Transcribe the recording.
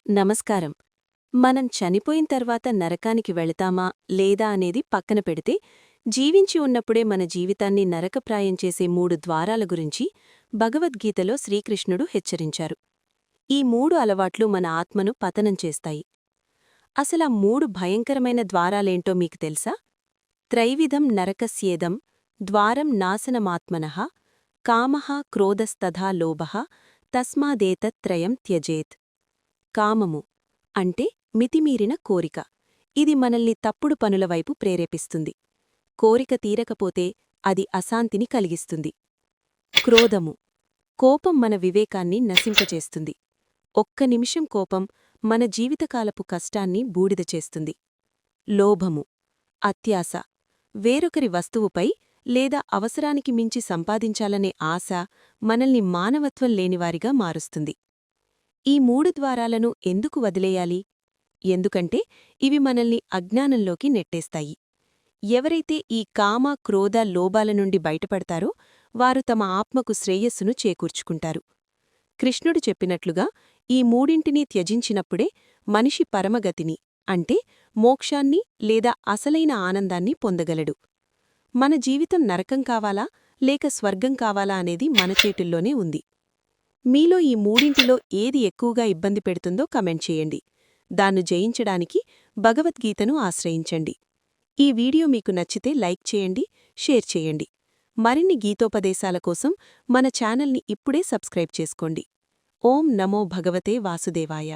నమస్కారం. మనం చనిపోయిన తర్వాత నరకానికి వెళతామా లేదా అనేది పక్కన పెడితే, జీవించి ఉన్నప్పుడే మన జీవితాన్ని నరకప్రాయం చేసే 3 ద్వారాల గురించి భగవద్గీతలో శ్రీకృష్ణుడు హెచ్చరించారు. ఈ 3 అలవాట్లు మన ఆత్మను పతనం చేస్తాయి. అసలా 3 భయంకరమైన ద్వారాలేంటో మీకు తెలుసా? త్రైవిధం నరకస్యేదం ద్వారం నాశనమాత్మనః కామః క్రోధస్తథా లోభః తస్మాదేతత్త్రయం త్యజేత్. కామము అంటే మితిమీరిన కోరిక. ఇది మనల్ని తప్పుడు పనుల వైపు ప్రేరేపిస్తుంది. కోరిక తీరకపోతే అది అశాంతిని కలిగిస్తుంది. క్రోధము కోపం మన వివేకాన్ని నశింపచేస్తుంది. ఒక్క నిమిషం కోపం మన జీవితకాలపు కష్టాన్ని బూడిద చేస్తుంది. లోభము అత్యాశ వేరొకరి వస్తువుపై లేదా అవసరానికి మించి సంపాదించాలనే ఆశ మనల్ని మానవత్వం లేనివారిగా మారుస్తుంది. ఈ 3 ద్వారాలను ఎందుకు వదిలేయాలి? ఎందుకంటే ఇవి మనల్ని అజ్ఞానంలోకి నెట్టేస్తాయి. ఎవరైతే ఈ కామ క్రోధ లోభాల నుండి బయటపడతారో వారు తమ ఆత్మకు శ్రేయస్సును చేకూర్చుకుంటారు. కృష్ణుడు చెప్పినట్లుగా ఈ మూడింటినీ త్యజించినప్పుడే మనిషి పరమగతిని అంటే మోక్షాన్ని లేదా అసలైన ఆనందాన్ని పొందగలడు. మన జీవితం నరకం కావాలా లేక స్వర్గం కావాలా అనేది మన చేతుల్లోనే ఉంది. మీలో ఈ మూడింటిలో ఏది ఎక్కువగా ఇబ్బంది పెడుతుందో కమెంట్ చేయండి. దాన్ని జయించడానికి భగవద్గీతను ఆశ్రయించండి. ఈ వీడియో మీకు నచ్చితే లైక్ చేయండి, షేర్ చేయండి. మరిన్ని గీతోపదేశాల కోసం మన ఛానల్ని ఇప్పుడే సబ్స్క్రైబ్ చేసుకోండి. ఓం నమో భగవతే వాసుదేవాయ.